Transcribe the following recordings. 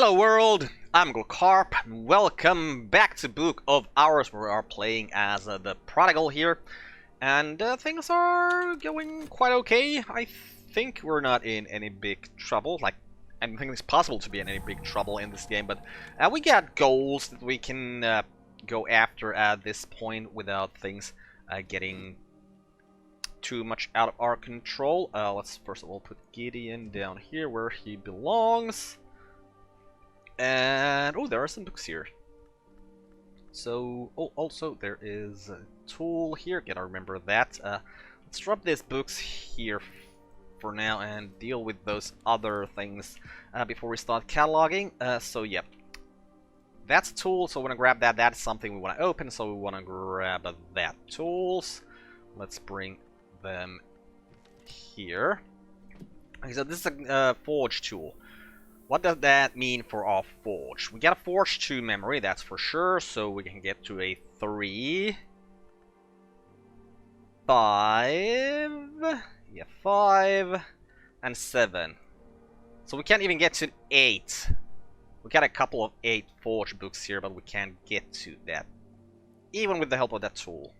Hello world, I'm Uncle Carp, and welcome back to Book of Hours, where we are playing as the Prodigal here, and things are going quite okay. I think we're not in any big trouble, like, I don't think it's possible to be in any big trouble in this game, but we got goals that we can go after at this point without things getting too much out of our control. Let's first of all put Gideon down here where he belongs. And, oh, there are some books here. So, oh, also there is a tool here, gotta remember that. Let's drop these books here for now and deal with those other things before we start cataloging. So, yeah. That's a tool, so we want to grab that. That's something we want to open, so we want to grab that tools. Let's bring them here. Okay, so this is a forge tool. What does that mean for our forge? We got a forge 2 memory, that's for sure, so we can get to a 3, 5, yeah, 5, and 7. So we can't even get to 8. We got a couple of 8 forge books here, but we can't get to that, even with the help of that tool.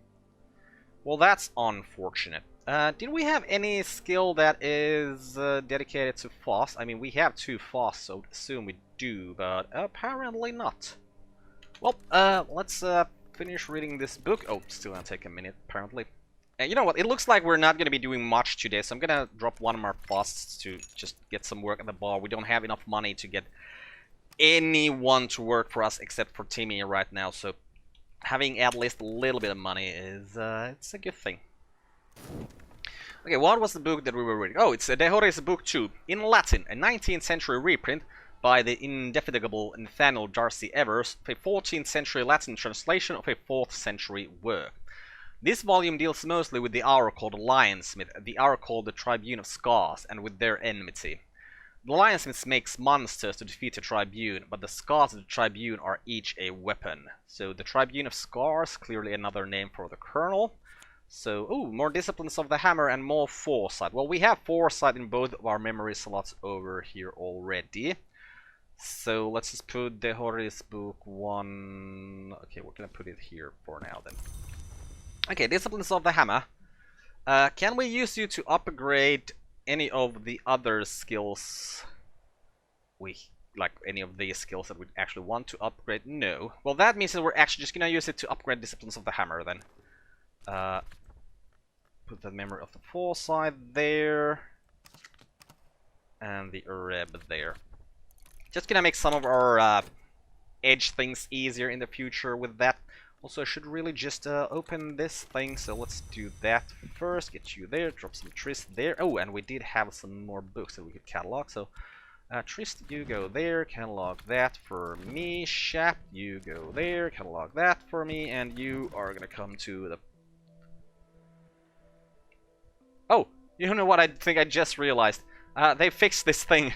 Well, that's unfortunate. Did we have any skill that is dedicated to fast? I mean, we have 2 fast, so I assume we do, but apparently not. Well, let's finish reading this book. Oh, still gonna take a minute, apparently. And you know what? It looks like we're not gonna be doing much today, so I'm gonna drop one of our fasts to just get some work at the bar. We don't have enough money to get anyone to work for us except for Timmy right now, so having at least a little bit of money is it's a good thing. Okay, what was the book that we were reading? Oh, it's De Horis Book 2, in Latin, a 19th century reprint by the indefatigable Nathaniel Darcy Evers, a 14th century Latin translation of a 4th century work. This volume deals mostly with the hour called the Lionsmith, the hour called the Tribune of Scars, and with their enmity. The Lionsmith makes monsters to defeat the Tribune, but the Scars of the Tribune are each a weapon. So the Tribune of Scars, clearly another name for the Colonel. So, ooh, more disciplines of the hammer and more foresight. Well, we have foresight in both of our memory slots over here already. So, let's just put the Horis Book 1... Okay, we're gonna put it here for now then. Okay, disciplines of the hammer. Can we use you to upgrade any of the other skills? Like any of these skills that we actually want to upgrade? No. Well, that means that we're actually just gonna use it to upgrade disciplines of the hammer then. Put the memory of the foresight there, and the Areb there. Just gonna make some of our edge things easier in the future with that. Also, I should really just open this thing, so let's do that first. Get you there, drop some Trist there. Oh, and we did have some more books that we could catalog, so Trist, you go there, catalog that for me. Shap, you go there, catalog that for me, and you are gonna come to the... Oh, you know what I think I just realized? They fixed this thing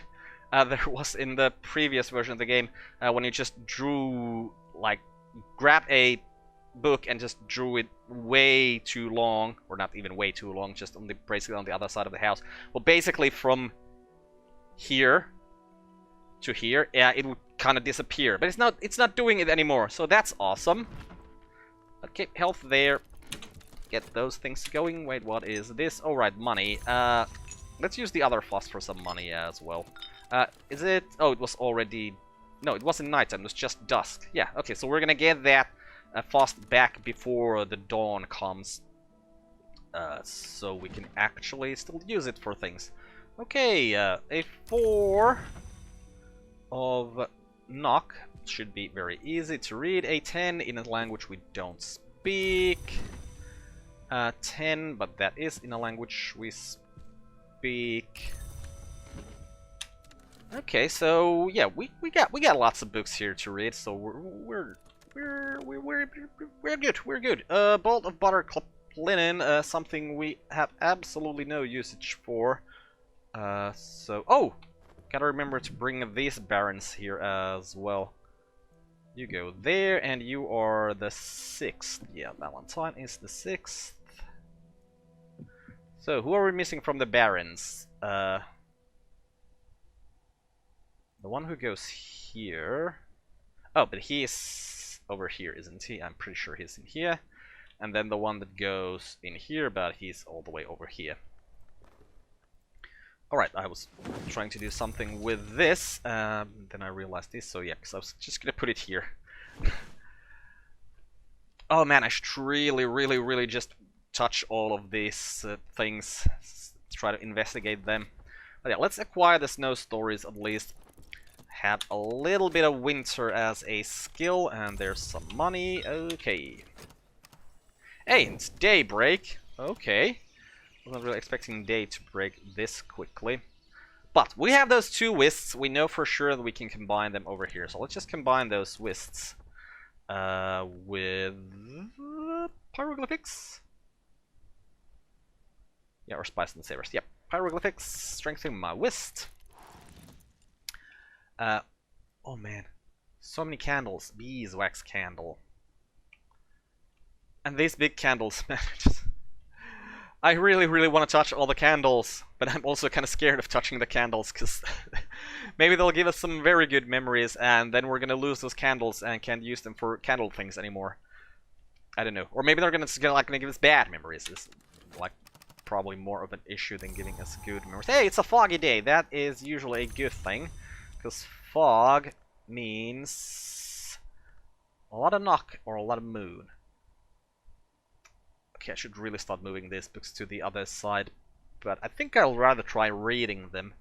there was in the previous version of the game, when you just drew, like, grabbed a book and just drew it way too long, or not even way too long, just on the, basically on the other side of the house. Well, basically from here to here, yeah, it would kind of disappear, but it's not doing it anymore, so that's awesome. Okay, health there. Get those things going. Wait, what is this? Oh, right, money. Let's use the other fast for some money as well. Is it... Oh, it was already... No, it wasn't nighttime, it was just dusk. Yeah, okay, so we're gonna get that fast back before the dawn comes. So we can actually still use it for things. Okay, a 4 of knock should be very easy to read. A 10 in a language we don't speak. 10, but that is in a language we speak. Okay, so yeah, we got lots of books here to read, so we're good. We're good. Bolt of butter linen, something we have absolutely no usage for. So oh, gotta remember to bring these barons here as well. You go there, and you are the 6th. Yeah, Valentine is the 6th. So, who are we missing from the barons? The one who goes here... Oh, but he is over here, isn't he? I'm pretty sure he's in here. And then the one that goes in here, but he's all the way over here. Alright, I was trying to do something with this, then I realized this, so yeah, because I was just gonna put it here. Oh man, I should really just touch all of these things, try to investigate them. But yeah, let's acquire the snow stories at least. Have a little bit of winter as a skill, and there's some money. Okay. Hey, it's daybreak. Okay. Wasn't really expecting day to break this quickly. But we have those two wisps. We know for sure that we can combine them over here. So let's just combine those wisps with pyroglyphics. Yeah, or spice and savers. Yep, pyroglyphics. Strengthening my wisp. Oh man, so many candles. Beeswax candle. And these big candles, man. I really want to touch all the candles, but I'm also kind of scared of touching the candles, because maybe they'll give us some very good memories, and then we're going to lose those candles and can't use them for candle things anymore. I don't know. Or maybe they're going to give us bad memories. It's like probably more of an issue than giving us good memories. Hey, it's a foggy day. That is usually a good thing, because fog means a lot of knock or a lot of moon. Okay, I should really start moving these books to the other side, but I think I'll rather try reading them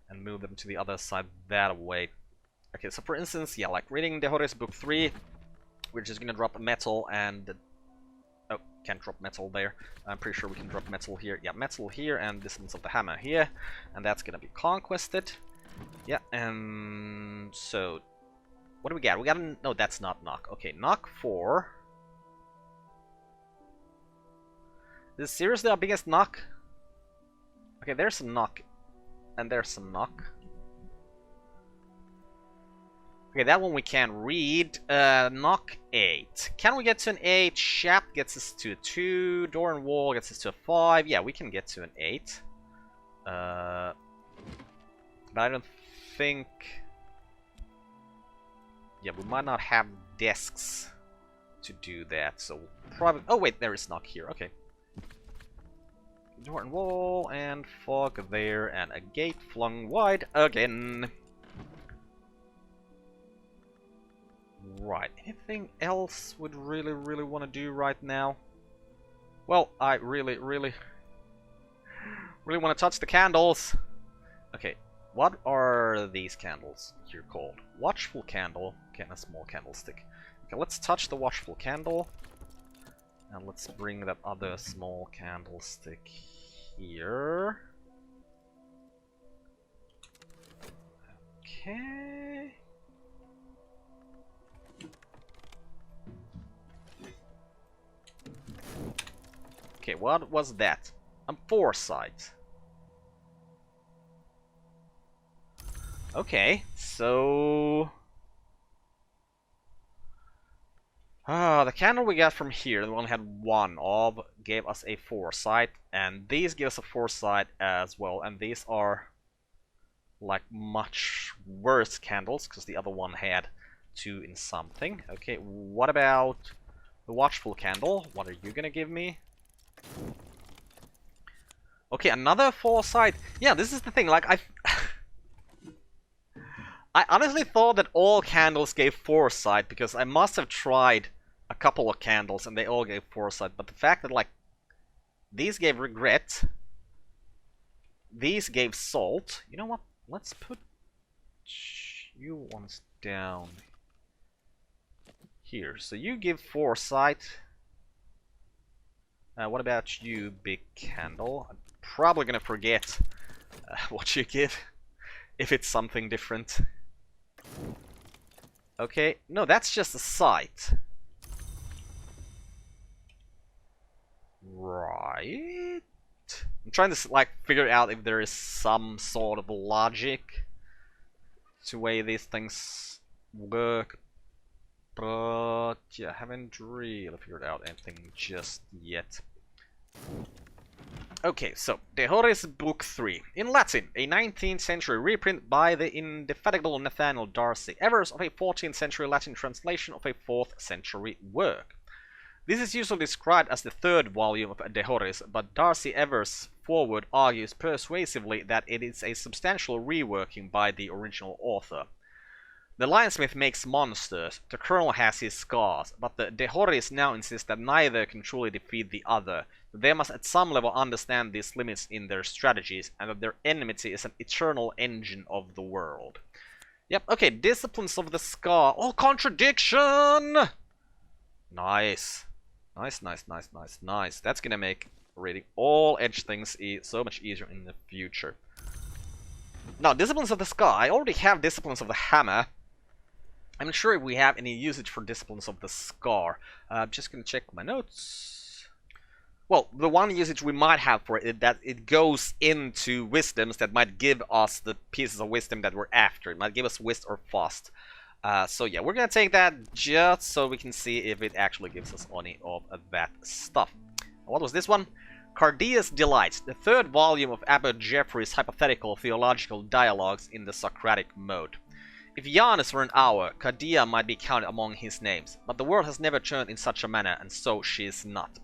and move them to the other side that way. Okay, so for instance, yeah, like reading the Horace book 3, we're just gonna drop metal and... Oh, can't drop metal there. I'm pretty sure we can drop metal here. Yeah, metal here and Distance of the Hammer here, and that's gonna be conquested. Yeah, and so... What do we got? We got a... No, that's not knock. Okay, knock 4... Is this seriously our biggest knock? Okay, there's a knock. And there's a knock. Okay, that one we can read. Knock 8. Can we get to an 8? Shaft gets us to a 2. Door and wall gets us to a 5. Yeah, we can get to an 8. But I don't think... Yeah, we might not have desks to do that, so probably... Oh wait, there is knock here. Okay. Door and wall, and fog there, and a gate flung wide again. Right, anything else would really want to do right now? Well, I really want to touch the candles. Okay, what are these candles here called? Watchful candle. Okay, and a small candlestick. Okay, let's touch the watchful candle. And let's bring that other small candlestick here. Okay. Okay, what was that? Foresight. Okay, so... the candle we got from here, we only had one of, gave us a foresight, and these give us a foresight as well, and these are like much worse candles, because the other one had 2 in something. Okay, what about the watchful candle? What are you gonna give me? Okay, another foresight. Yeah, this is the thing, like, I honestly thought that all candles gave foresight, because I must have tried a couple of candles and they all gave foresight, but the fact that, like, these gave regret, these gave salt. You know what? Let's put you ones down here. So you give foresight. What about you, big candle? I'm probably gonna forget what you give if it's something different. Okay, no, that's just a sight. Right. I'm trying to like figure out if there is some sort of logic to way these things work, but yeah, I haven't really figured out anything just yet. Okay, so De Horis Book 3. In Latin, a 19th century reprint by the indefatigable Nathaniel Darcy Evers of a 14th century Latin translation of a 4th century work. This is usually described as the third volume of De Horis, but Darcy Evers' foreword argues persuasively that it is a substantial reworking by the original author. The lionsmith makes monsters, the colonel has his scars, but the De Horis now insist that neither can truly defeat the other, that they must at some level understand these limits in their strategies, and that their enmity is an eternal engine of the world. Yep, okay, disciplines of the scar. Oh, contradiction! Nice. Nice. That's gonna make reading all edge things so much easier in the future. Now, disciplines of the scar. I already have disciplines of the hammer. I'm not sure if we have any usage for disciplines of the scar. I'm just gonna check my notes. Well, the one usage we might have for it is that it goes into wisdoms that might give us the pieces of wisdom that we're after. It might give us wist or fast. So yeah, we're gonna take that just so we can see if it actually gives us any of that stuff. What was this one? Cardia's Delights, the third volume of Abbot Geoffrey's hypothetical theological dialogues in the Socratic mode. If Janus were an hour, Cardia might be counted among his names, but the world has never turned in such a manner, and so she is not.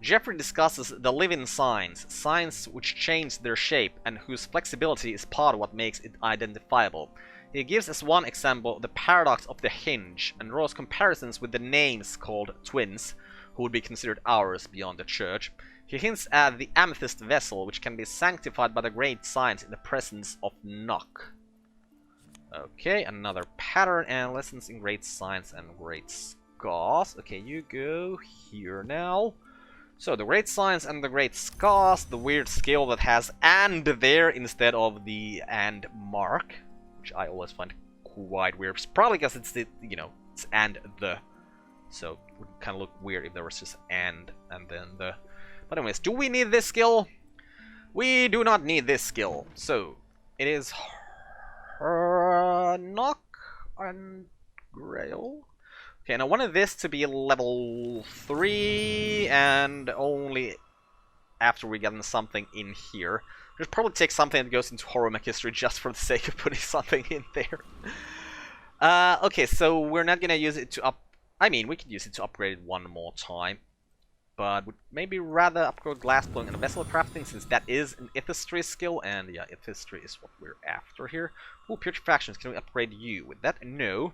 Geoffrey discusses the living signs, signs which change their shape, and whose flexibility is part of what makes it identifiable. He gives as one example the paradox of the hinge, and draws comparisons with the names called twins, who would be considered hours beyond the church. He hints at the amethyst vessel, which can be sanctified by the great signs in the presence of Nock. Okay, another pattern and lessons in great signs and great scars. Okay, you go here now. So, the great signs and the great scars, the weird skill that has and there instead of the and mark, which I always find quite weird. It's probably because it's the, you know, it's and the. So, it would kind of look weird if there was just and then the. But anyways, do we need this skill? We do not need this skill. So, it is Nock and Grail. Okay, and I wanted this to be level 3 and only after we get something in here. Just probably take something that goes into horror mech history just for the sake of putting something in there. Okay, so we're not gonna use it to I mean, we could use it to upgrade it one more time. But would maybe rather upgrade glass blowing and vessel crafting, since that is an ethistry skill, and yeah, ethistry is what we're after here. Ooh, putrefaction, can we upgrade you with that? No.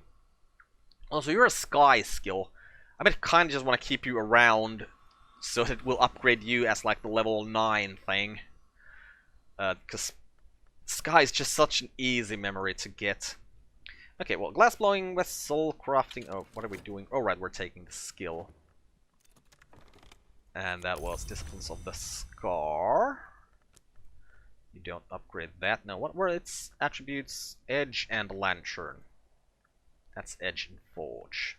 Also, you're a sky skill. I bet kind of just want to keep you around so that we'll upgrade you as like the level 9 thing. Because sky is just such an easy memory to get. Okay, well, glass blowing, vessel crafting. Oh, what are we doing? Oh, right, we're taking the skill. And that was Disciplines of the Scar. You don't upgrade that. No, what were its attributes? Edge and Lantern. That's Edge and Forge.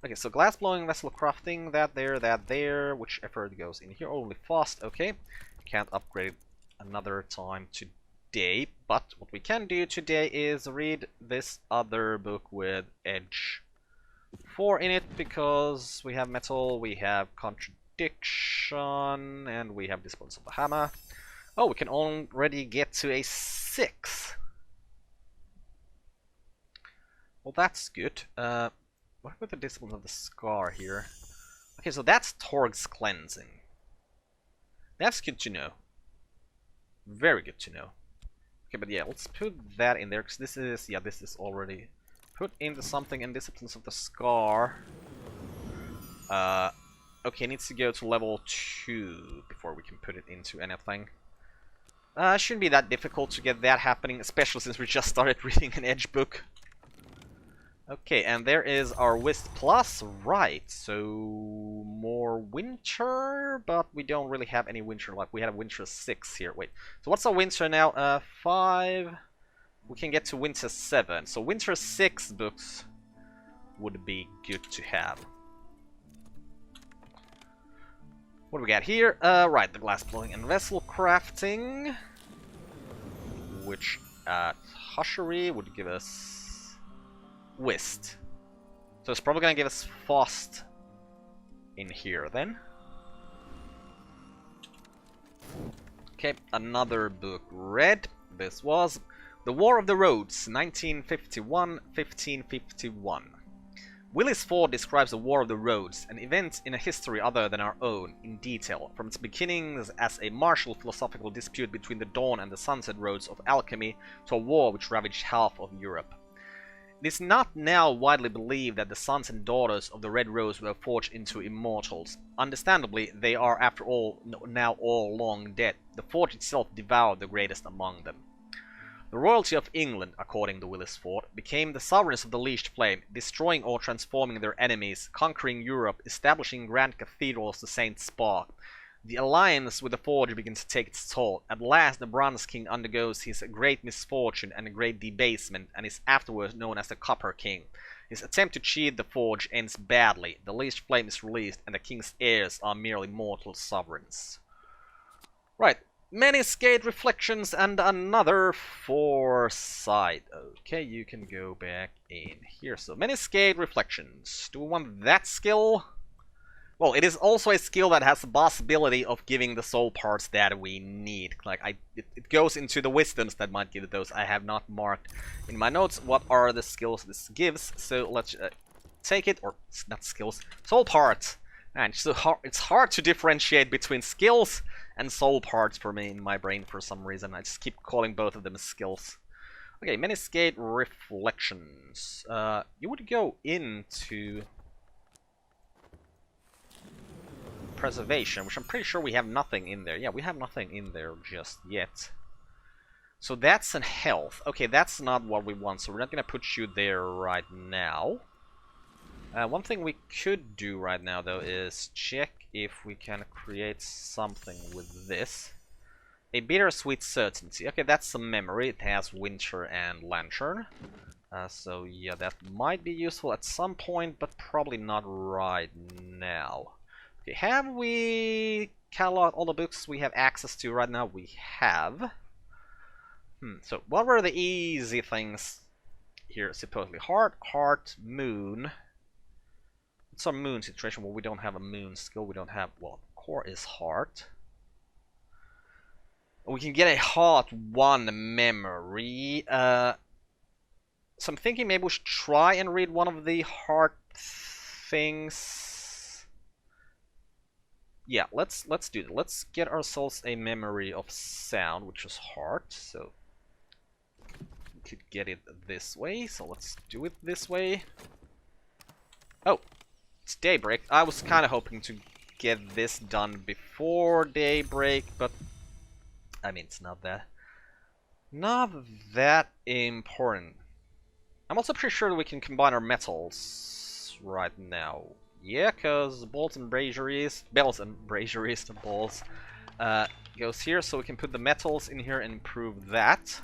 Okay, so glass blowing, vessel crafting, that there, whichever goes in here. Only fast, okay. Can't upgrade another time today, but what we can do today is read this other book with Edge 4 in it, because we have metal, we have contradiction, and we have Disciplines of the Hammer. Oh, we can already get to a 6. Well, that's good. What about the Disciplines of the Scar here? Okay, so that's Torg's Cleansing. That's good to know. Very good to know. Okay, but yeah, let's put that in there, because this is, yeah, this is already put into something in Disciplines of the Scar. Okay, it needs to go to level 2 before we can put it into anything. Shouldn't be that difficult to get that happening, especially since we just started reading an Edge book. Okay, and there is our Wist Plus, right, so more Winter, but we don't really have any Winter, like we had a Winter 6 here, wait. So what's our Winter now? 5, we can get to Winter 7, so Winter 6 books would be good to have. What do we got here? Right, the glass blowing and vessel crafting, which at Hushery would give us Wist. So it's probably gonna give us Fast in here then. Okay, another book read. This was The War of the Roads, 1951-1551. Willis Ford describes the War of the Roads, an event in a history other than our own, in detail, from its beginnings as a martial philosophical dispute between the dawn and the sunset roads of alchemy to a war which ravaged half of Europe. It is not now widely believed that the sons and daughters of the Red Rose were forged into immortals. Understandably, they are after all now all long dead. The forge itself devoured the greatest among them. The royalty of England, according to Willis Ford, became the sovereigns of the leashed flame, destroying or transforming their enemies, conquering Europe, establishing grand cathedrals to Saint Spa. The alliance with the Forge begins to take its toll. At last the Bronze King undergoes his great misfortune and a great debasement, and is afterwards known as the Copper King. His attempt to cheat the Forge ends badly. The leashed flame is released, and the King's heirs are merely mortal sovereigns. Right. Many skate reflections and another foresight. Okay, you can go back in here. So, many skate reflections. Do we want that skill? Well, it is also a skill that has the possibility of giving the soul parts that we need. Like, it goes into the wisdoms that might give those. I have not marked in my notes what are the skills this gives. So, let's take it, or not skills, soul parts. And so it's hard to differentiate between skills and soul parts for me in my brain for some reason. I just keep calling both of them skills. Okay, many skate reflections. You would go into preservation, which I'm pretty sure we have nothing in there. Yeah, we have nothing in there just yet. So that's an health. Okay, that's not what we want, so we're not gonna put you there right now. One thing we could do right now, though, is check if we can create something with this. A bittersweet certainty. Okay, that's some memory. It has winter and lantern. So, yeah, that might be useful at some point, but probably not right now. Okay, have we cataloged all the books we have access to right now? We have. So, what were the easy things here, supposedly? Heart, moon. Some moon situation where we don't have a moon skill. We don't have, well, core is heart. We can get a heart 1 memory. So I'm thinking maybe we should try and read one of the heart things. Yeah, let's do it. Let's get ourselves a memory of sound, which is heart. So we could get it this way. So let's do it this way. Oh. It's daybreak. I was kind of hoping to get this done before daybreak, but I mean, it's not that important. I'm also pretty sure that we can combine our metals right now. Yeah, because bells and braziers, the balls, goes here, so we can put the metals in here and improve that.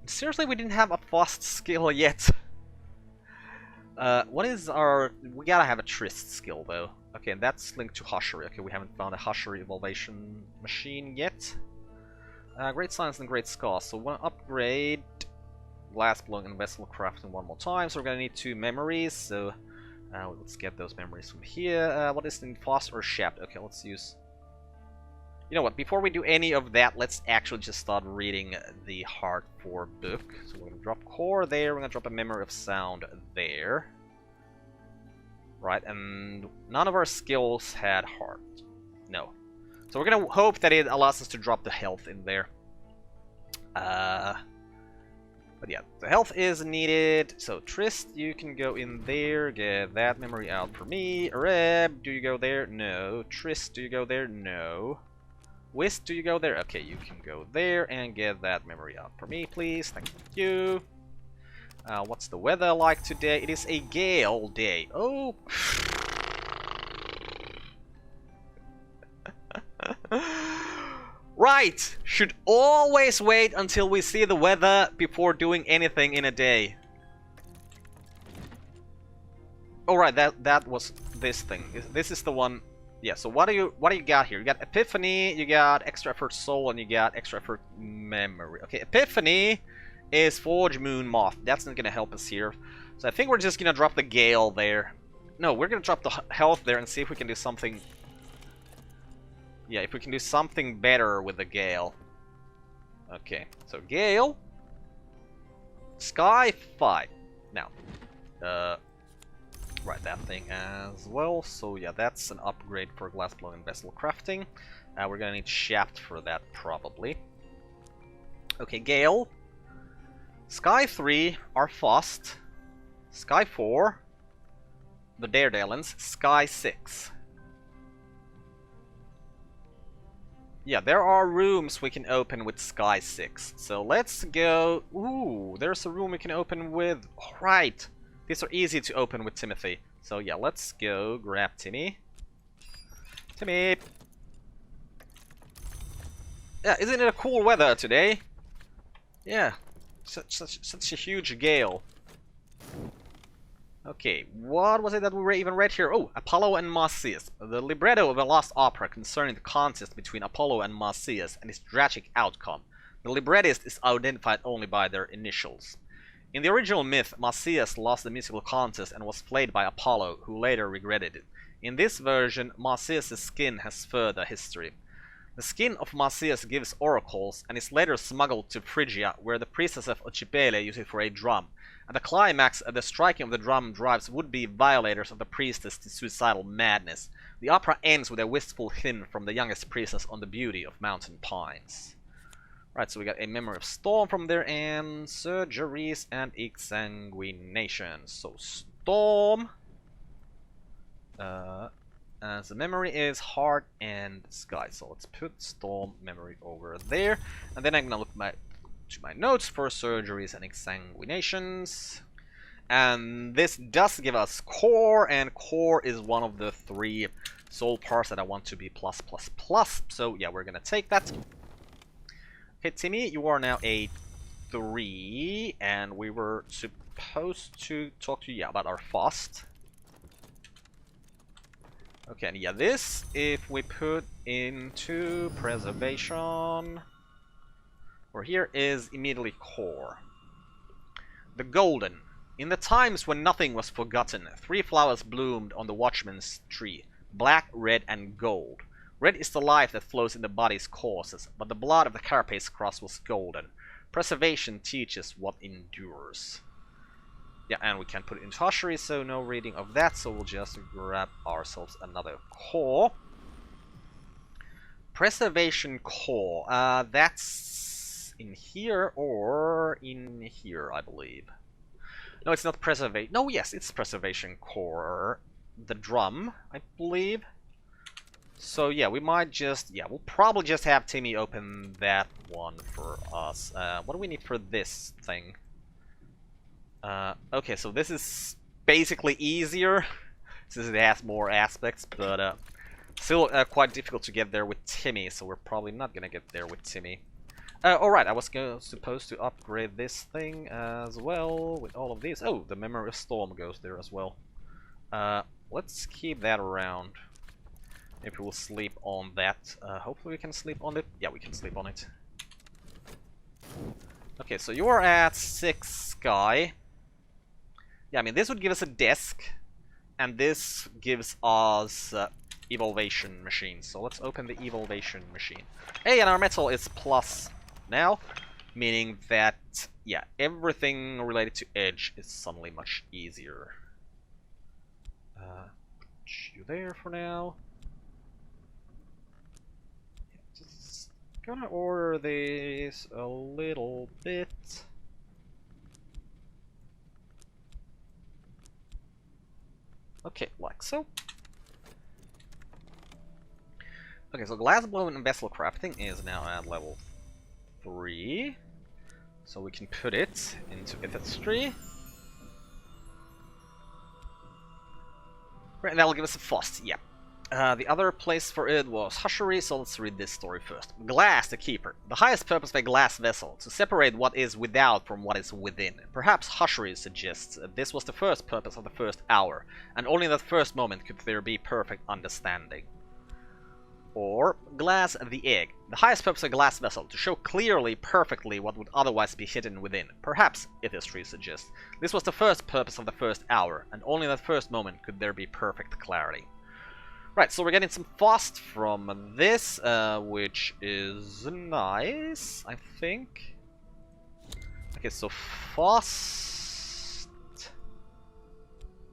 Seriously, we didn't have a fast skill yet. What is our... We gotta have a Tryst skill, though. Okay, and that's linked to Hushery. Okay, we haven't found a Hushery evaluation machine yet. Great Science and Great Scars. So we want to upgrade Glass Blowing and Vessel Crafting one more time. So we're gonna need 2 memories. So let's get those memories from here. What is in Fast or Shaft? Okay, let's use... You know what, before we do any of that, let's actually just start reading the Heart 4 book. So we're going to drop core there, we're going to drop a memory of sound there. Right, and none of our skills had heart. No. So we're going to hope that it allows us to drop the health in there. But yeah, the health is needed. So Tryst, you can go in there, get that memory out for me. Reb, do you go there? No. Tryst, do you go there? No. Whist, do you go there? Okay, you can go there and get that memory out for me, please. Thank you. What's the weather like today? It is a gale day. Oh. Right! Should always wait until we see the weather before doing anything in a day. Alright, that was this thing. This is the one... Yeah, so what do you got here? You got Epiphany, you got Extra Effort Soul, and you got Extra Effort Memory. Okay, Epiphany is Forge Moon Moth. That's not gonna help us here. So I think we're just gonna drop the Gale there. No, we're gonna drop the health there and see if we can do something Yeah, if we can do something better with the Gale. Okay, so Gale. Sky 5. Now, write that thing as well. So yeah, that's an upgrade for glassblowing vessel crafting. We're gonna need shaft for that probably. Okay, Gale. Sky 3 are fast. Sky 4, the Daredevils. Sky 6. Yeah, there are rooms we can open with Sky 6. So let's go... Ooh, there's a room we can open with... Alright. These are easy to open with Timothy. So yeah, let's go grab Timmy. Timmy! Yeah, isn't it a cool weather today? Yeah, such a huge gale. Okay, what was it that we even read here? Oh, Apollo and Marsyas. The libretto of a lost opera concerning the contest between Apollo and Marsyas and its tragic outcome. The librettist is identified only by their initials. In the original myth, Marsyas lost the musical contest and was flayed by Apollo, who later regretted it. In this version, Marsyas' skin has further history. The skin of Marsyas gives oracles and is later smuggled to Phrygia, where the priestess of Ocipele uses it for a drum. At the climax, the striking of the drum drives would-be violators of the priestess to suicidal madness. The opera ends with a wistful hymn from the youngest priestess on the beauty of mountain pines. Right, so we got a memory of Storm from there, and surgeries and exsanguination. So Storm, as the memory is heart and sky. So let's put Storm memory over there, and then I'm gonna look to my notes for surgeries and exsanguinations. And this does give us core, and core is one of the 3 soul parts that I want to be plus. So yeah, we're gonna take that. Okay, Timmy, you are now a 3, and we were supposed to talk to you about our fast. Okay, and yeah, this, if we put into preservation, or here is immediately core. The golden. In the times when nothing was forgotten, 3 flowers bloomed on the watchman's tree, black, red, and gold. Red is the life that flows in the body's courses, but the blood of the carapace cross was golden. Preservation teaches what endures. Yeah, and we can put it into Hoshery, so no reading of that, so we'll just grab ourselves another core. Preservation core. That's in here or in here, I believe. No, it's not preservation. No, yes, it's preservation core. The drum, I believe. So yeah, we might just, yeah, we'll probably just have Timmy open that one for us. What do we need for this thing? Okay, so this is basically easier, since it has more aspects, but still quite difficult to get there with Timmy, so we're probably not gonna get there with Timmy. Alright, I was supposed to upgrade this thing as well, with all of these. Oh, the Memory of Storm goes there as well. Let's keep that around. Maybe we'll sleep on that. Hopefully we can sleep on it. Yeah, we can sleep on it. Okay, so you are at 6 sky. Yeah, I mean, this would give us a desk, and this gives us evolvation machine. So let's open the evolvation machine. Hey, and our metal is plus now, meaning that, yeah, everything related to edge is suddenly much easier. Put you there for now. Just gonna order this a little bit. Okay, like so. Okay, so glassblowing and vessel crafting is now at level 3. So we can put it into industry. Right, and that'll give us a fast, yeah. The other place for it was Hoshery, so let's read this story first. Glass, the keeper. The highest purpose of a glass vessel, to separate what is without from what is within. Perhaps Hoshery suggests this was the first purpose of the first hour, and only in that first moment could there be perfect understanding. Or glass, the egg. The highest purpose of a glass vessel, to show clearly, perfectly what would otherwise be hidden within. Perhaps, if history suggests, this was the first purpose of the first hour, and only in that first moment could there be perfect clarity. Right, so we're getting some fast from this, which is nice, I think. Okay, so fast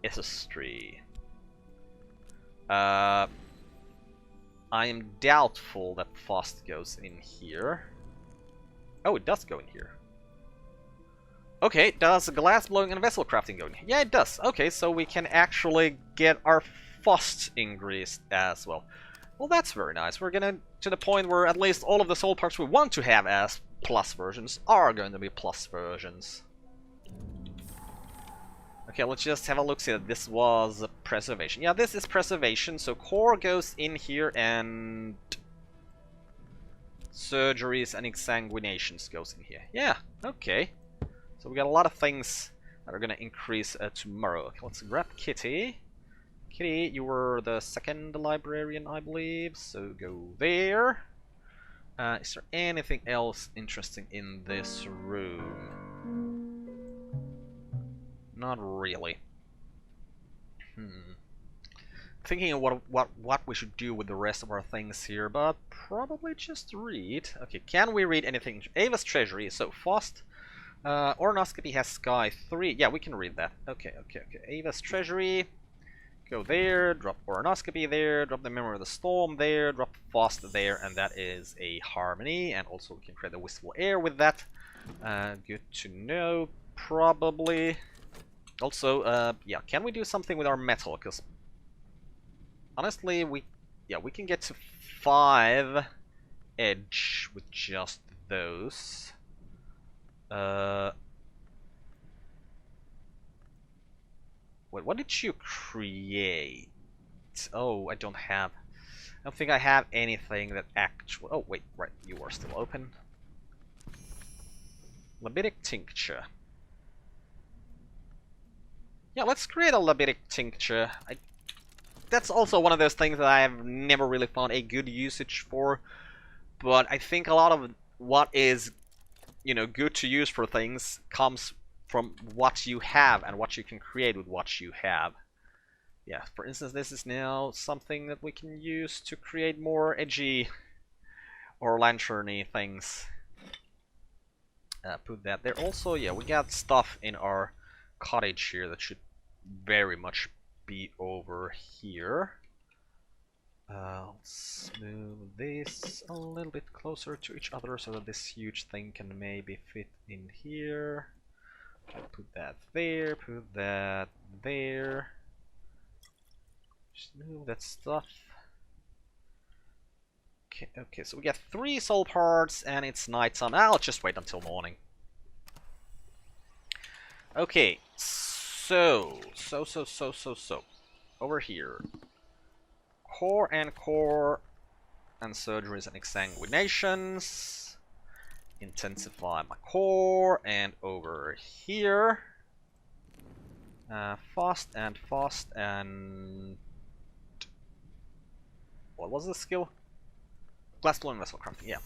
SStree. I am doubtful that fast goes in here. Oh, it does go in here. Okay, does glass blowing and vessel crafting go in here? Yeah, it does. Okay, so we can actually get our fast increased as well. Well, that's very nice. We're gonna to the point where at least all of the soul parts we want to have as plus versions are going to be plus versions. Okay, let's just have a look. See that this was preservation. Yeah, this is preservation. So core goes in here and surgeries and exsanguinations goes in here. Yeah, okay. So we got a lot of things that are gonna increase tomorrow. Okay, let's grab Kitty. Kitty, you were the second librarian, I believe, so go there. Is there anything else interesting in this room? Not really. Thinking of what we should do with the rest of our things here, but probably just read. Okay, can we read anything? Ava's Treasury, so fast. Ornoscopy has Sky 3. Yeah, we can read that. Okay. Ava's Treasury. Go there, drop Ornoscopy there, drop the Memory of the Storm there, drop Fast there, and that is a Harmony. And also we can create a Wistful Air with that. Good to know, probably. Also, yeah, can we do something with our metal? Because honestly, we can get to 5 edge with just those. Wait, what did you create? Oh, I don't think I have anything that actually... Oh, wait, right, you are still open. Libidic Tincture. Yeah, let's create a Libidic Tincture. That's also one of those things that I have never really found a good usage for. But I think a lot of what is, you know, good to use for things comes from what you have and what you can create with what you have. Yeah, for instance, this is now something that we can use to create more edgy or lantern-y things. Put that there. Also, yeah, we got stuff in our cottage here that should very much be over here. Let's move this a little bit closer to each other so that this huge thing can maybe fit in here. Put that there, put that there. Just move that stuff. Okay, so we got 3 soul parts and it's nighttime. I'll just wait until morning. Okay, so. Over here. Core and surgeries and exsanguinations. Intensify my core, and over here fast and what was the skill? Glass blowing vessel crafting, yeah.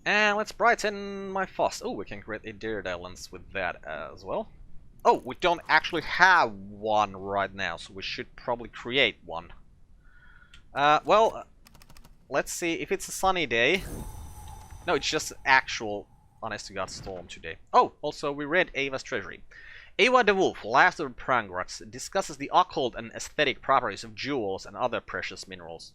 And let's brighten my fast. Oh, we can create a Daredevil lens with that as well. Oh, we don't actually have one right now, so we should probably create one. Well, let's see if it's a sunny day. No, it's just actual honest to God storm today. Oh, also we read Ava's Treasury. Ava the Wolf, last of the Prangrots, discusses the occult and aesthetic properties of jewels and other precious minerals.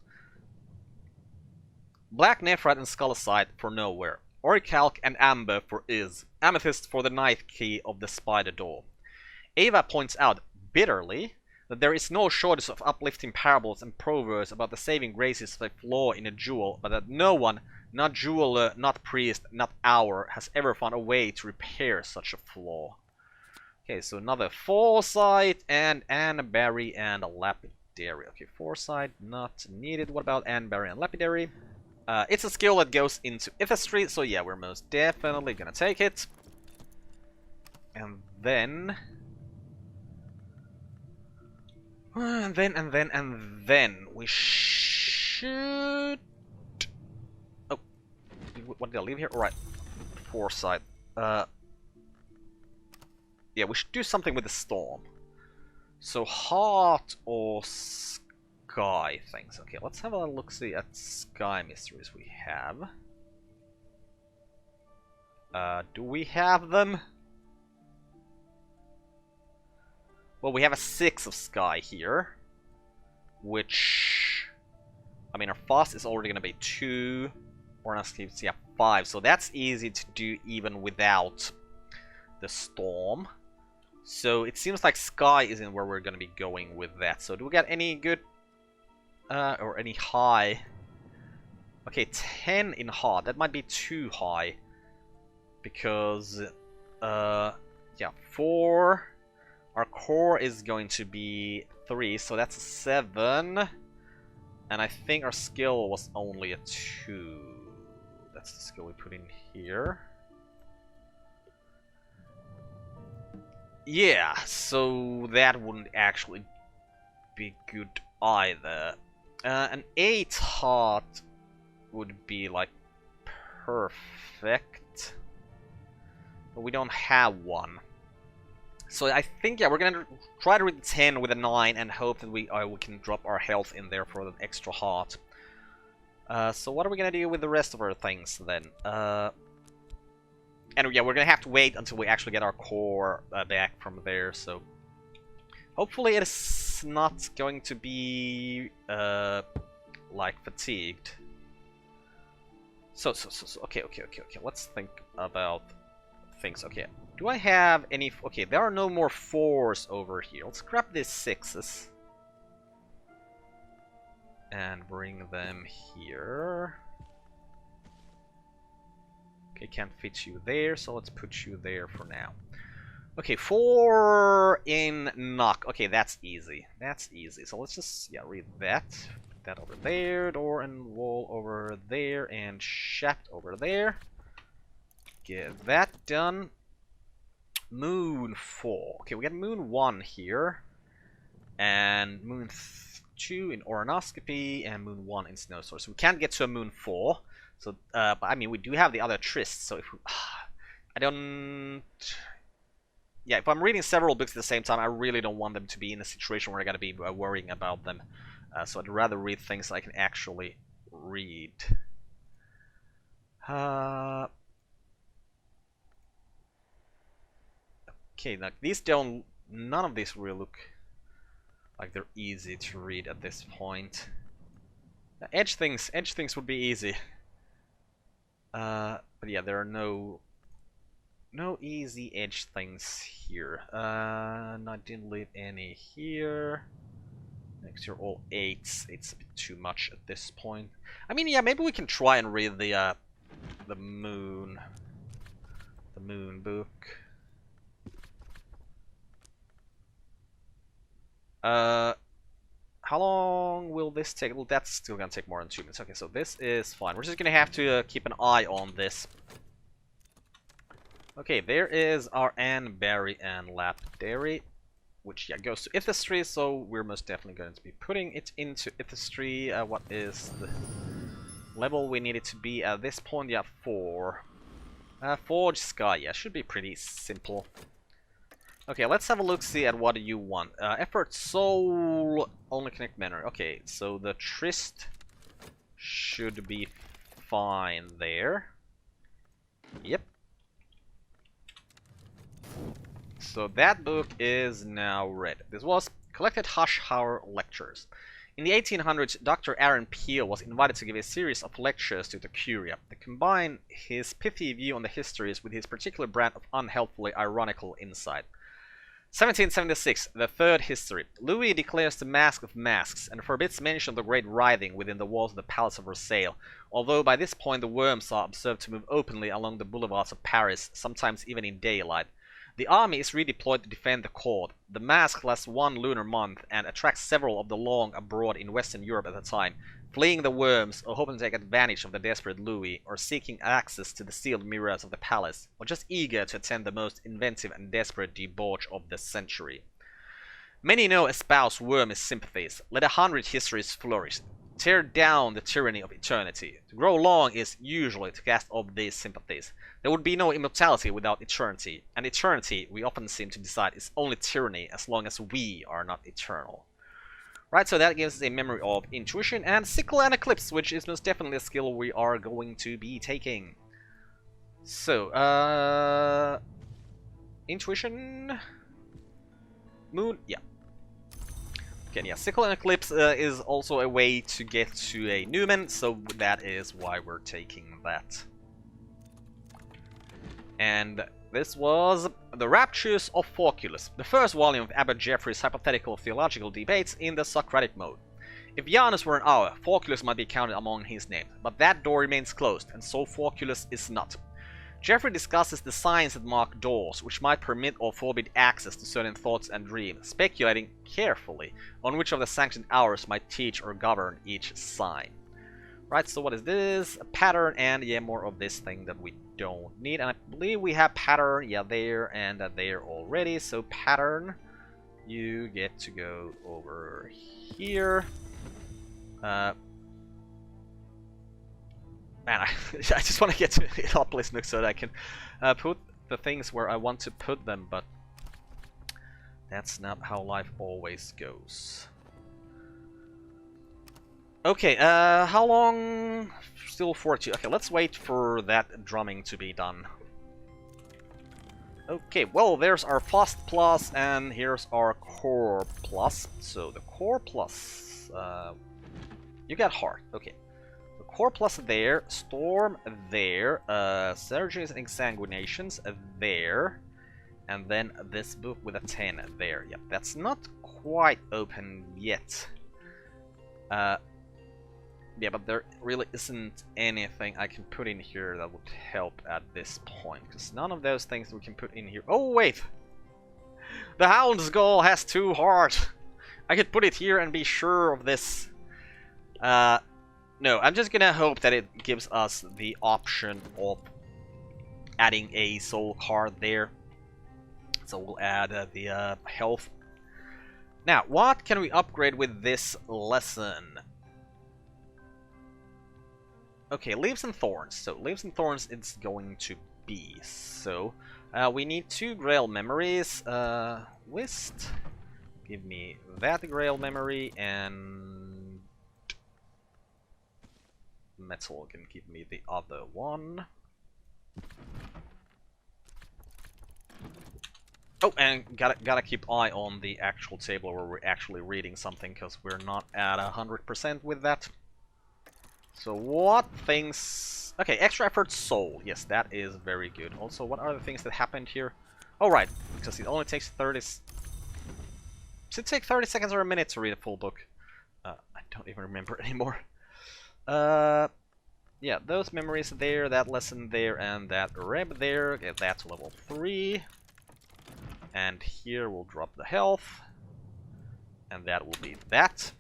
Black Nephrite and Scalicite for nowhere. Orichalc and Amber for is. Amethyst for the ninth key of the spider door. Ava points out, bitterly, that there is no shortage of uplifting parables and proverbs about the saving graces of a flaw in a jewel, but that no one, not jeweler, not priest, not hour, has ever found a way to repair such a flaw. Okay, so another Foresight and Anberry and a Lapidary. Okay, Foresight not needed. What about Anberry and Lapidary? It's a skill that goes into Ithastry, so yeah, we're most definitely gonna take it. And then we should... Oh, what did I leave here? Alright, Foresight. Yeah, we should do something with the storm. So Heart or Sky? sky things. Okay, let's have a look-see at sky mysteries we have. Do we have them? Well, we have a 6 of sky here. Which... I mean, our fast is already going to be 2. Or not, yeah, 5. So that's easy to do even without the storm. So it seems like sky isn't where we're going to be going with that. So do we get any good... or any high? Okay, 10 in hard. That might be too high. Because... yeah, 4... Our core is going to be 3, so that's a 7. And I think our skill was only a 2. That's the skill we put in here. Yeah, so that wouldn't actually be good either. An 8 heart would be like perfect. But we don't have one. So I think, yeah, we're gonna try to read 10 with a 9 and hope that we can drop our health in there for an extra heart. So what are we gonna do with the rest of our things then? And yeah, we're gonna have to wait until we actually get our core back from there. So hopefully it is not going to be like fatigued. So okay. Let's think about things. Okay. Do I have any... Okay, there are no more 4s over here. Let's grab these 6s. And bring them here. Okay, can't fit you there, so let's put you there for now. Okay, 4 in knock. Okay, that's easy. That's easy. So let's just, yeah, read that. Put that over there. Door and wall over there. And shaft over there. Get that done. Moon 4. Okay, we got Moon 1 here. And Moon 2 in Oronoscopy. And Moon 1 in Snowstorm. So we can't get to a Moon 4. So, but I mean, we do have the other trysts. So if we, I don't... Yeah, if I'm reading several books at the same time, I really don't want them to be in a situation where I gotta be worrying about them. So I'd rather read things I can actually read. Okay, now these don't... None of these really look like they're easy to read at this point. Edge things would be easy. But yeah, there are no easy edge things here. And I didn't leave any here. Next, you're all 8s. It's a bit too much at this point. I mean, yeah, maybe we can try and read the moon book. How long will this take? Well, that's still gonna take more than 2 minutes. Okay, so this is fine. We're just gonna have to keep an eye on this. Okay, there is our Anberry and Lapidary, which, yeah, goes to Ithistry, so we're most definitely going to be putting it into Ithistry. What is the level we need it to be at this point? Yeah, 4. Forge Sky, yeah, should be pretty simple. Okay, let's have a look-see at what you want. Effort, Soul, only connect memory. Okay, so the Tryst should be fine there. Yep. So that book is now read. This was Collected Hush Hour Lectures. In the 1800s, Dr. Aaron Peel was invited to give a series of lectures to the Curia that combine his pithy view on the histories with his particular brand of unhelpfully ironical insight. 1776, the third history. Louis declares the Mask of Masks and forbids mention of the great writhing within the walls of the Palace of Versailles, although by this point the worms are observed to move openly along the boulevards of Paris, sometimes even in daylight. The army is redeployed to defend the court. The mask lasts 1 lunar month and attracts several of the long abroad in Western Europe at the time, fleeing the worms or hoping to take advantage of the desperate Louis, or seeking access to the sealed mirrors of the palace, or just eager to attend the most inventive and desperate debauch of the century. Many know espouse wormist sympathies. Let 100 histories flourish. Tear down the tyranny of eternity. To grow long is usually to cast off these sympathies. There would be no immortality without eternity, and eternity, we often seem to decide, is only tyranny as long as we are not eternal. Right, so that gives us a memory of intuition and sickle and eclipse, which is most definitely a skill we are going to be taking. So, intuition, moon, yeah. Okay, yeah, sickle and eclipse is also a way to get to a Newman, so that is why we're taking that. And this was The Raptures of Fauculus, the first volume of Abbot Jeffrey's hypothetical theological debates in the Socratic mode. If Janus were an hour, Fauculus might be counted among his names, but that door remains closed, and so Fauculus is not. Jeffrey discusses the signs that mark doors, which might permit or forbid access to certain thoughts and dreams, speculating carefully on which of the sanctioned hours might teach or govern each sign. Right, so what is this? A pattern, and yeah, more of this thing that we don't need. And I believe we have pattern, yeah, there and there already. So pattern, you get to go over here. Man, I just want to get to Hitopolis Nook so that I can put the things where I want to put them, but that's not how life always goes. Okay, how long? Still 42. Okay, let's wait for that drumming to be done. Okay, well, there's our Fast Plus, and here's our Core Plus. So the Core Plus, you got Heart. Okay, the Core Plus there, Storm there, Surgeries and Exsanguinations there, and then this book with a 10 there. Yep, that's not quite open yet. Yeah, but there really isn't anything I can put in here that would help at this point, because none of those things we can put in here. Oh, wait! The Hound's Gall has 2 heart! I could put it here and be sure of this. No, I'm just gonna hope that it gives us the option of adding a soul card there. So we'll add the health. Now, what can we upgrade with this lesson? Okay, Leaves and Thorns. So, Leaves and Thorns it's going to be. So, we need 2 Grail Memories. Whist. Give me that Grail Memory, and Metal can give me the other one. Oh, and gotta keep eye on the actual table where we're actually reading something, because we're not at 100% with that. So what things... Okay, extra effort soul. Yes, that is very good. Also, what are the things that happened here? Oh, right, because it only takes 30... Does it take 30 seconds or a minute to read a full book? I don't even remember anymore. Yeah, those memories there, that lesson there, and that reb there. Get that to level 3. And here we'll drop the health. And that will be that.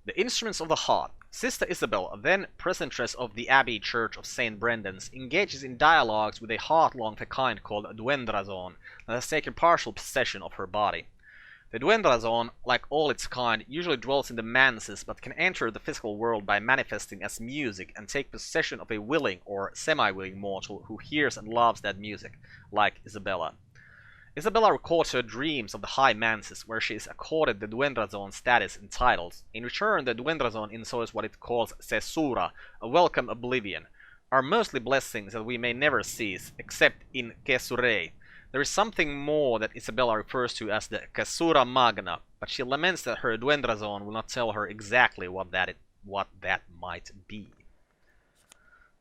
The Instruments of the Heart. Sister Isabel, then precentress of the Abbey Church of St. Brendan's, engages in dialogues with a heart-long kind called Duendrazon that has taken partial possession of her body. The Duendrazon, like all its kind, usually dwells in the manses but can enter the physical world by manifesting as music and take possession of a willing or semi-willing mortal who hears and loves that music, like Isabella. Isabella records her dreams of the High Manses, where she is accorded the Duendrazon status and titles. In return, the Duendrazon enjoys what it calls Cesura, a welcome oblivion, are mostly blessings that we may never cease, except in Kesure. There is something more that Isabella refers to as the Cesura Magna, but she laments that her Duendrazon will not tell her exactly what that might be.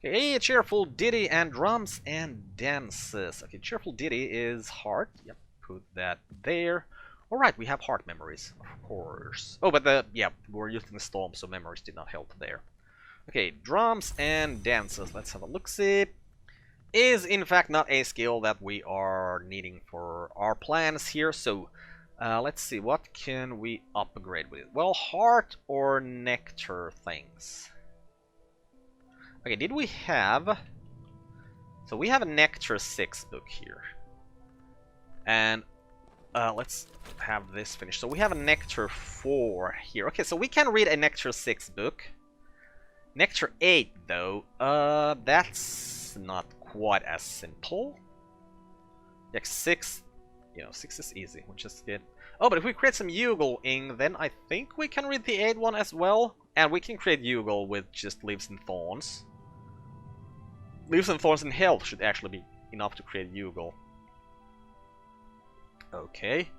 Okay, cheerful ditty and drums and dances. Okay, cheerful ditty is heart. Yep, put that there. Alright, we have heart memories, of course. Oh, but yeah, we're using the storm, so memories did not help there. Okay, drums and dances. Let's have a look-see. Is in fact not a skill that we are needing for our plans here, so let's see, what can we upgrade with it? Well, heart or nectar things. Okay, did we have... So we have a Nectar 6 book here. And let's have this finished. So we have a Nectar 4 here. Okay, so we can read a Nectar 6 book. Nectar 8, though, that's not quite as simple. Next 6 You know, 6 is easy. We just get... Oh, but if we create some Yugle ink, then I think we can read the 8 one as well. And we can create Yugle with just Leaves and Thorns. Leaves and Thorns and Health should actually be enough to create Yugle. Okay.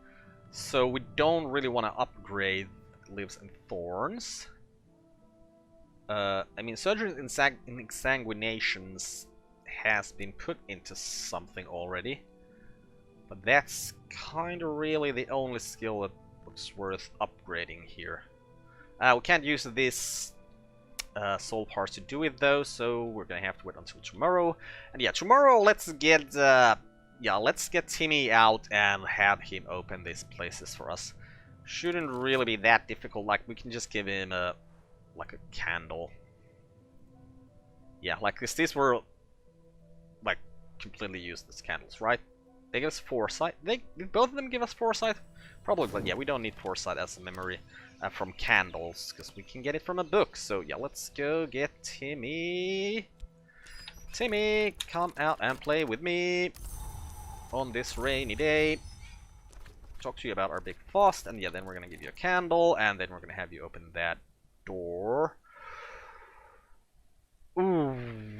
So we don't really want to upgrade Leaves and Thorns. I mean, Surgery in Exsanguinations has been put into something already. But that's kind of really the only skill that looks worth upgrading here. We can't use this soul parts to do it though, so we're gonna have to wait until tomorrow. And yeah, tomorrow let's get Timmy out and have him open these places for us. Shouldn't really be that difficult. Like, we can just give him a candle. Yeah, like, cause these were like completely useless candles, right? They give us foresight. Did both of them give us foresight? Probably, but yeah, we don't need foresight as a memory from candles, because we can get it from a book. So yeah, let's go get Timmy. Timmy, come out and play with me on this rainy day. Talk to you about our big fast, and yeah, then we're gonna give you a candle, and then we're gonna have you open that door. Ooh,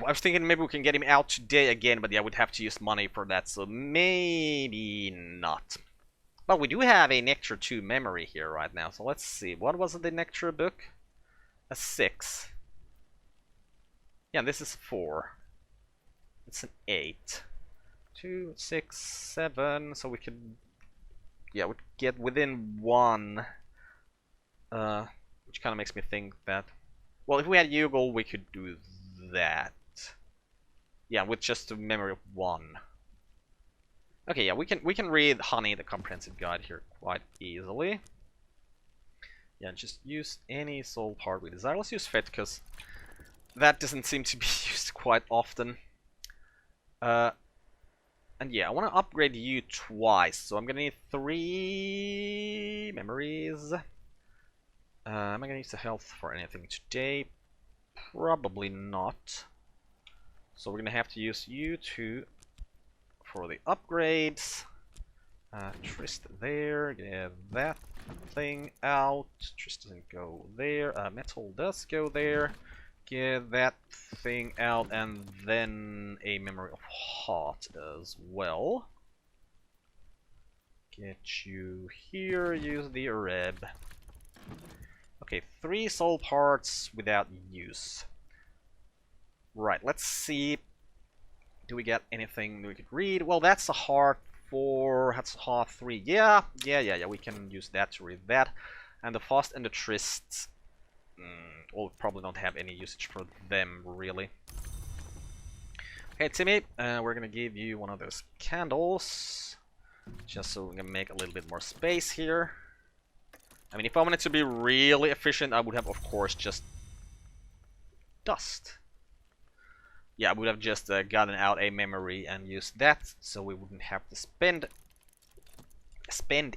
I was thinking maybe we can get him out today again, but yeah, we'd have to use money for that, so maybe not. But we do have a Nectar 2 memory here right now, so let's see. What was it, the Nectar book? A 6. Yeah, this is 4. It's an 8. 2, 6, 7, so we could... Yeah, we'd get within 1. Which kind of makes me think that... Well, if we had Yugle, we could do that. Yeah, with just a memory of 1. Okay, yeah, we can read Honey, the Comprehensive Guide here quite easily. Yeah, just use any soul part we desire. Let's use Fit, because that doesn't seem to be used quite often. And yeah, I want to upgrade you twice, so I'm gonna need 3 memories. Am I gonna use the health for anything today? Probably not. So we're gonna have to use you two for the upgrades. Trist there, get that thing out. Trist doesn't go there. Metal does go there. Get that thing out, and then a memory of heart as well. Get you here, use the Reb. Okay, 3 soul parts without use. Right, let's see. Do we get anything we could read? Well, that's a heart 4, that's a heart 3. Yeah, we can use that to read that. And the Fast and the Tryst, we'll probably don't have any usage for them, really. Okay, Timmy, we're gonna give you one of those candles, just so we can make a little bit more space here. I mean, if I wanted to be really efficient, I would have, of course, just dust. Yeah, I would have just gotten out a memory and used that, so we wouldn't have to spend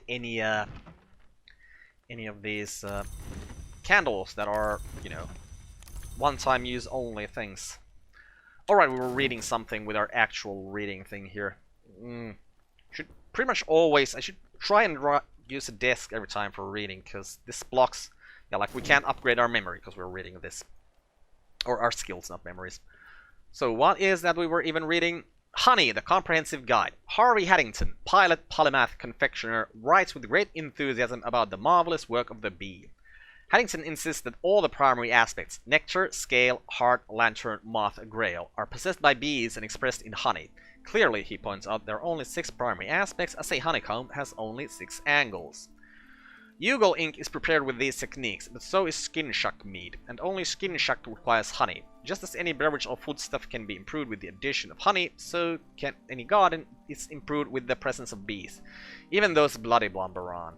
any of these candles that are, you know, one-time use only things. Alright, we were reading something with our actual reading thing here. Should pretty much always, I should try and use a desk every time for reading, because this blocks, yeah, like we can't upgrade our memory because we're reading this. Or our skills, not memories. So what is that we were even reading? Honey, the Comprehensive Guide. Harvey Haddington, pilot, polymath, confectioner, writes with great enthusiasm about the marvelous work of the bee. Haddington insists that all the primary aspects, nectar, scale, heart, lantern, moth, grail, are possessed by bees and expressed in honey. Clearly, he points out, there are only 6 primary aspects, as a honeycomb has only 6 angles. Yugle ink is prepared with these techniques, but so is skin shuck mead, and only skin shuck requires honey. Just as any beverage or foodstuff can be improved with the addition of honey, so can any garden is improved with the presence of bees. Even those bloody blombaran.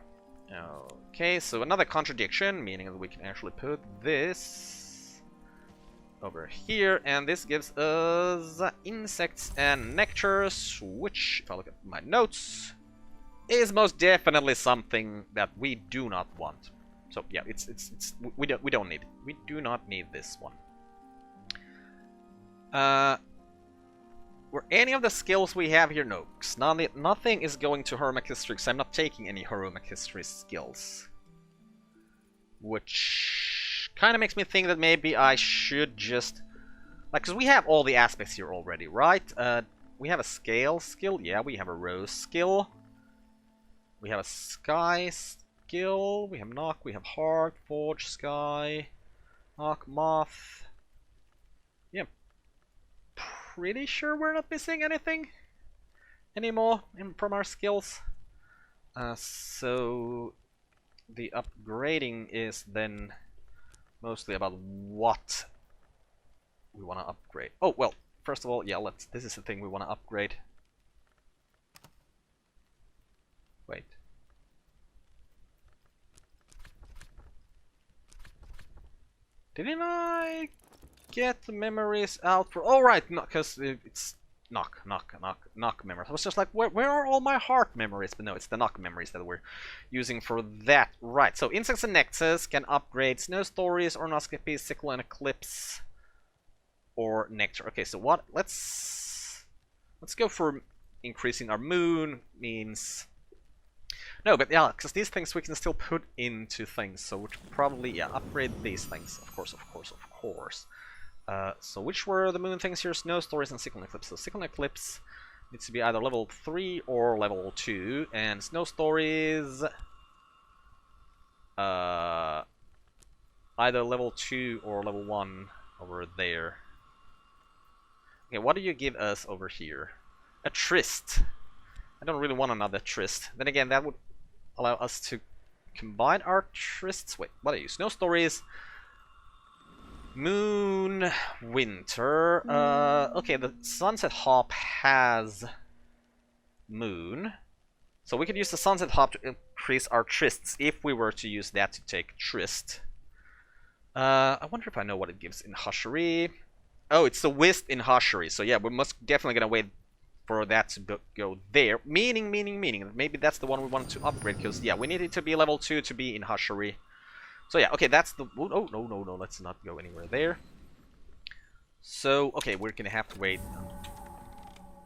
Okay, so another contradiction, meaning that we can actually put this over here, and this gives us insects and nectars, which, if I look at my notes, is most definitely something that we do not want. So yeah, we don't need it. We do not need this one. We're Were any of the skills we have here? No, nothing is going to heroic history, because I'm not taking any heroic history skills. Which kind of makes me think that maybe I should just... Like, because we have all the aspects here already, right? We have a scale skill. Yeah, we have a rose skill. We have a sky skill. We have knock, we have heart, forge, sky, knock, moth. Yeah. Pretty sure we're not missing anything anymore from our skills. So the upgrading is then mostly about what we want to upgrade. Oh, well, first of all, yeah, this is the thing we want to upgrade. Wait. Didn't I get the memories out for... Oh, right, because it's knock memories. I was just like, where are all my heart memories? But no, it's the knock memories that we're using for that. Right, so Insects and Nexus can upgrade Snow Stories, Ornoscopy, Sickle and Eclipse, or Nectar. Okay, so what? Let's go for increasing our moon. Means... No, but yeah, because these things we can still put into things, so we should probably, yeah, upgrade these things. Of course. So which were the moon things here? Snow Stories and Sickle and Eclipse. So Sickle and Eclipse needs to be either level 3 or level 2, and Snow Stories... either level 2 or level 1 over there. Okay, what do you give us over here? A Tryst. I don't really want another Tryst. Then again, that would allow us to combine our Trysts. Wait, what are you? Snow Stories, Moon, Winter. Okay, the Sunset Hop has Moon. So we could use the Sunset Hop to increase our Trysts if we were to use that to take Tryst. I wonder if I know what it gives in Hushery. Oh, it's the Wisp in Hushery. So yeah, we must definitely gonna wait for that to go there. Meaning, maybe that's the one we wanted to upgrade, because, yeah, we need it to be level 2 to be in Hushery. So, yeah, okay, that's the... Oh, no, let's not go anywhere there. So, okay, we're gonna have to wait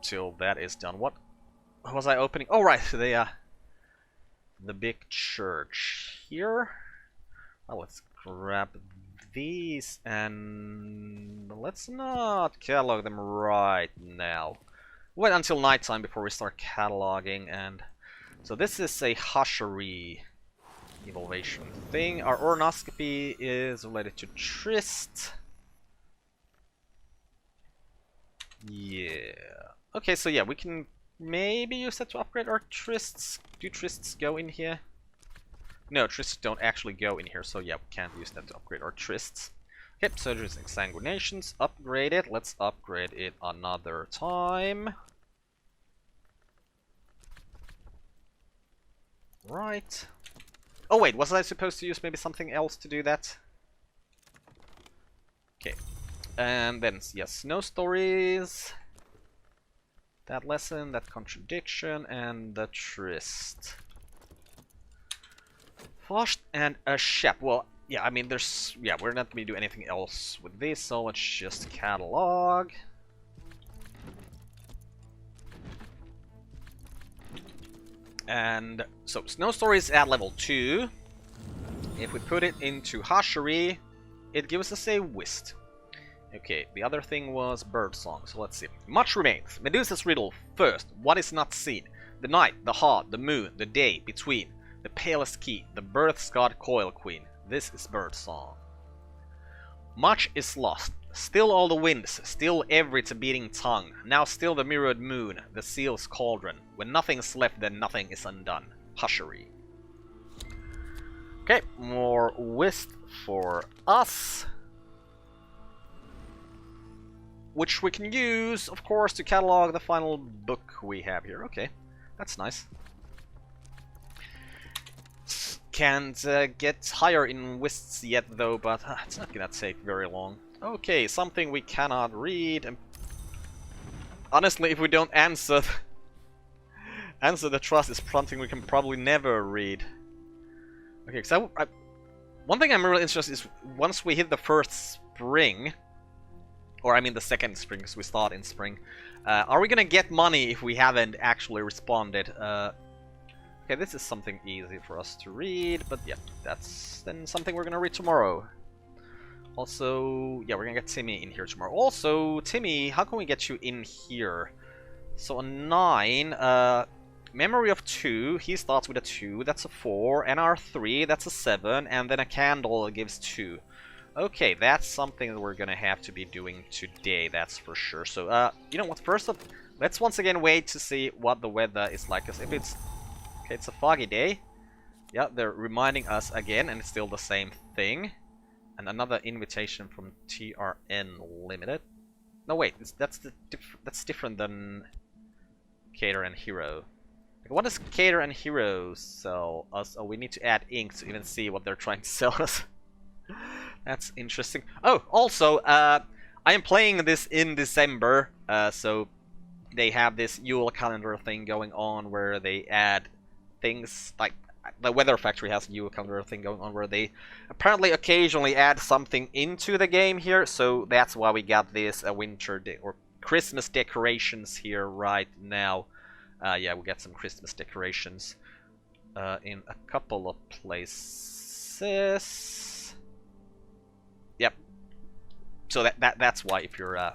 till that is done. What was I opening? Oh, right, the big church here. Well, let's grab these, and let's not catalog them right now. Wait until nighttime before we start cataloging. And so this is a Hushery evaluation thing. Our Ornoscopy is related to Tryst. Yeah. Okay, so yeah, we can maybe use that to upgrade our Trysts. Do Trysts go in here? No, Trysts don't actually go in here, so yeah, we can't use that to upgrade our Trysts. Okay, so there's Exsanguinations. Upgrade it. Let's upgrade it another time. Right. Oh wait, was I supposed to use maybe something else to do that? Okay. And then, yes, Snow Stories. That lesson, that contradiction, and the Tryst. Fosht and a Shep. Well, yeah, I mean, there's... Yeah, we're not going to do anything else with this, so let's just catalog. And so, Snow Stories at level 2. If we put it into Hushery, it gives us a Whist. Okay, the other thing was Birdsong, so let's see. Much remains. Medusa's riddle. First, what is not seen? The night, the heart, the moon, the day, between. The palest key, the birth's god Coil Queen. This is Birdsong. Much is lost. Still all the winds, still every beating tongue. Now still the mirrored moon, the seal's cauldron. When nothing's left, then nothing is undone. Hushery. Okay, more Whist for us. Which we can use, of course, to catalog the final book we have here. Okay, that's nice. Can't get higher in Whists yet, though, but it's not gonna take very long. Okay, something we cannot read. And honestly, if we don't answer the trust is something we can probably never read. Okay, because one thing I'm really interested in is once we hit the first spring, Or I mean the second spring, because we start in spring. Are we gonna get money if we haven't actually responded? Okay, this is something easy for us to read, but yeah, that's then something we're gonna read tomorrow. Also, yeah, we're gonna get Timmy in here tomorrow. Also, Timmy, how can we get you in here? So a 9, memory of 2, he starts with a 2, that's a 4, NR3, that's a 7, and then a candle gives 2. Okay, that's something that we're gonna have to be doing today, that's for sure. So, you know what, first up, let's once again wait to see what the weather is like, because if it's... Okay, it's a foggy day. Yeah, they're reminding us again, and it's still the same thing. And another invitation from TRN Limited. No, wait, that's different than Cater and Hero. What does Cater and Hero sell us? Oh, we need to add ink to even see what they're trying to sell us. That's interesting. Oh, also, I am playing this in December, so they have this Yule calendar thing going on where they add things, like the Weather Factory has a Yule calendar thing going on where they apparently occasionally add something into the game here, so that's why we got this winter or Christmas decorations here right now. Yeah, we got some Christmas decorations in a couple of places. Yep. So that's why, if you're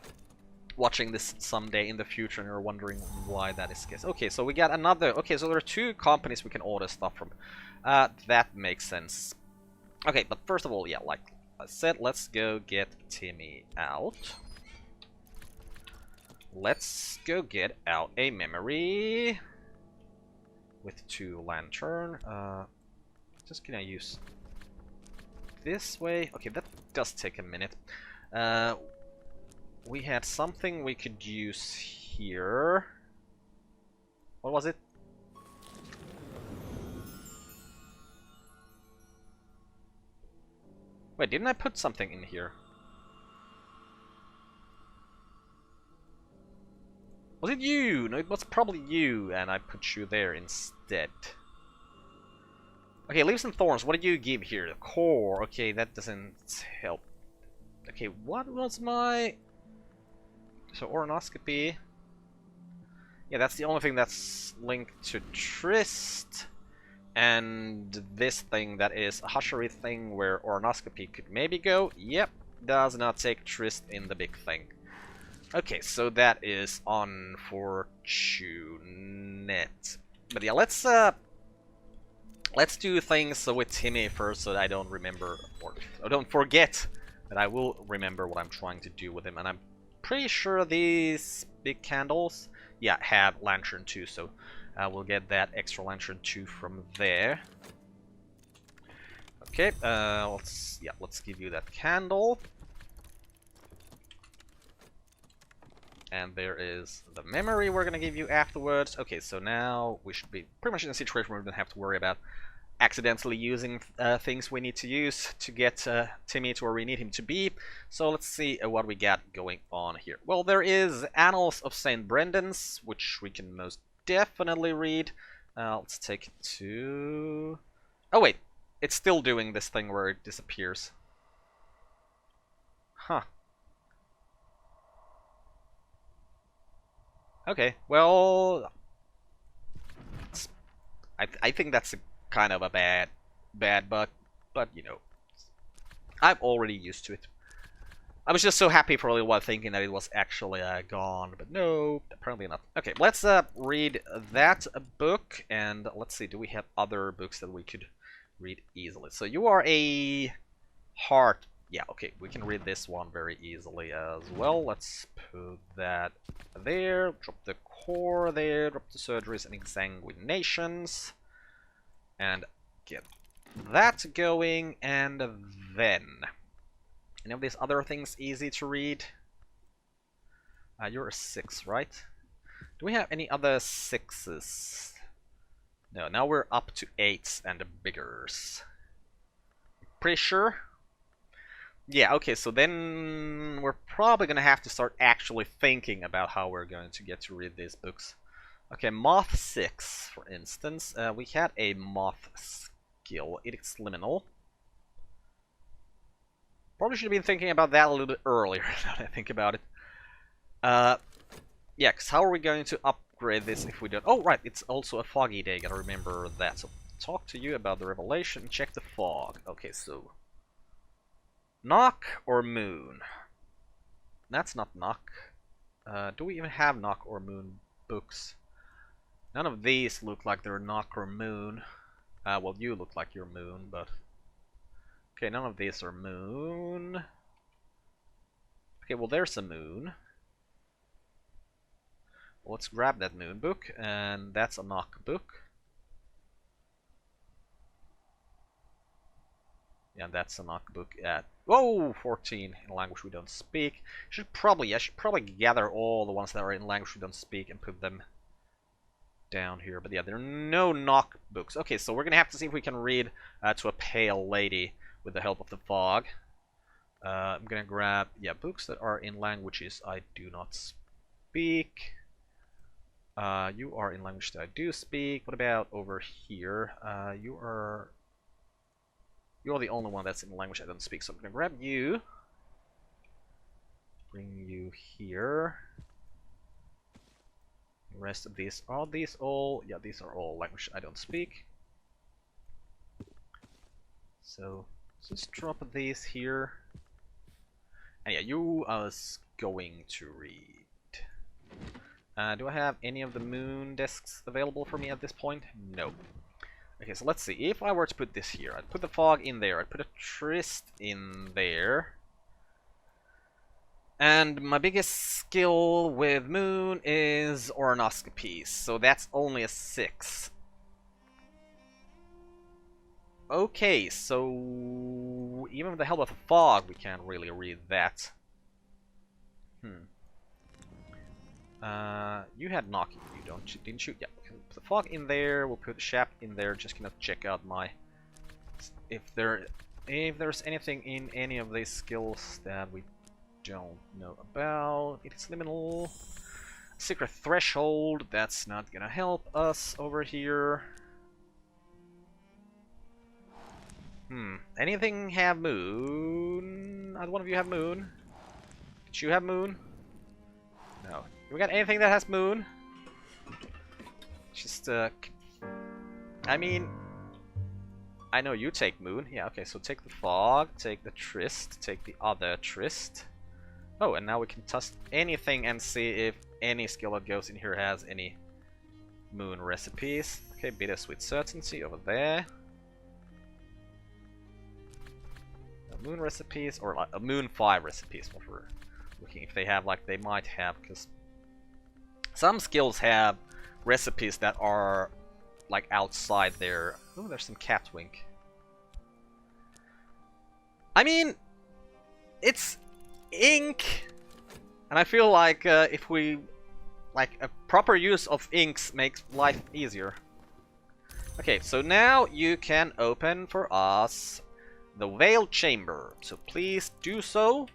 watching this someday in the future and you're wondering why that is the case. Okay, so we got another... Okay, so there are 2 companies we can order stuff from. That makes sense. Okay, but first of all, yeah, like I said, let's go get Timmy out. Let's go get out a memory with 2 lantern. Just gonna use this way. Okay, that does take a minute. We had something we could use here. What was it? Wait, didn't I put something in here? Was it you? No, it was probably you, and I put you there instead. Okay, leaves and thorns. What did you give here? The core. Okay, that doesn't help. Okay, what was my... So, ornoscopy. Yeah, that's the only thing that's linked to Trist. And this thing that is a hushery thing where ornoscopy could maybe go. Yep, does not take Trist in the big thing. Okay, so that is unfortunate. But yeah, let's do things with Timmy first, so that I don't remember, or don't forget that I will remember what I'm trying to do with him. And I'm pretty sure these big candles, yeah, have lantern 2, so we'll get that extra lantern 2 from there. Okay, let's give you that candle. And there is the memory we're gonna give you afterwards. Okay, so now we should be pretty much in a situation where we don't have to worry about accidentally using things we need to use to get Timmy to where we need him to be. So let's see what we got going on here. Well, there is Annals of St. Brendan's, which we can most definitely read. Let's take it to... Oh wait, it's still doing this thing where it disappears. Huh. Okay, well... I think that's a kind of a bad bug, but you know, I'm already used to it. I was just so happy for a little while thinking that it was actually gone, but no, apparently not. Okay, let's read that book, and let's see, do we have other books that we could read easily? So you are a heart. Yeah, okay, we can read this one very easily as well. Let's put that there, drop the core there, drop the surgeries and exsanguinations, and get that going, and then... Any of these other things easy to read? You're a 6, right? Do we have any other 6s? No, now we're up to 8s and biggers. Pretty sure? Yeah, okay, so then we're probably gonna have to start actually thinking about how we're going to get to read these books. Okay, Moth 6, for instance. We had a Moth skill, Edict's Liminal. Probably should have been thinking about that a little bit earlier, now that I think about it. Yeah, because how are we going to upgrade this if we don't... Oh, right, it's also a foggy day, gotta remember that. So, talk to you about the revelation, check the fog. Okay, so... Knock or moon? That's not knock. Do we even have knock or moon books? None of these look like they're knock or moon. Well, you look like you're moon, but... Okay, none of these are moon. Okay, well, there's a moon. Well, let's grab that moon book, and that's a knock book. Yeah, that's a knock book at... Whoa! 14 in a language we don't speak. I should probably gather all the ones that are in language we don't speak and put them down here. But yeah, there are no knock books. Okay, so we're gonna have to see if we can read to a pale lady with the help of the fog. I'm gonna grab, yeah, books that are in languages I do not speak. You are in language that I do speak. What about over here? You're the only one that's in the language I don't speak, so I'm gonna grab you. Bring you here. The rest of these, are these all? Yeah, these are all language I don't speak. So, let's drop these here. And yeah, you I was going to read. Do I have any of the moon desks available for me at this point? No. Okay, so let's see. If I were to put this here, I'd put the fog in there, I'd put a tryst in there. And my biggest skill with moon is ornoscopy, so that's only a 6. Okay, so even with the help of a fog, we can't really read that. You had knocking, didn't you? Yeah, we'll put the fog in there, we'll put the shaft in there, just gonna check out my... If there's anything in any of these skills that we don't know about. It is liminal. Secret threshold, that's not gonna help us over here. Anything have moon? Either one of you have moon? Did you have moon? No. We got anything that has moon? Just, I mean... I know you take moon. Yeah, okay, so take the fog, take the tryst, take the other tryst. Oh, and now we can test anything and see if any skill that goes in here has any moon recipes. Okay, bittersweet certainty over there. Moon recipes, or like moon 5 recipes, what we're looking if they have, like they might have, because some skills have recipes that are like outside there. Oh, there's some cat wink. I mean, it's ink, and I feel like if we like a proper use of inks makes life easier. Okay, so now you can open for us the Veil Chamber, so please do so.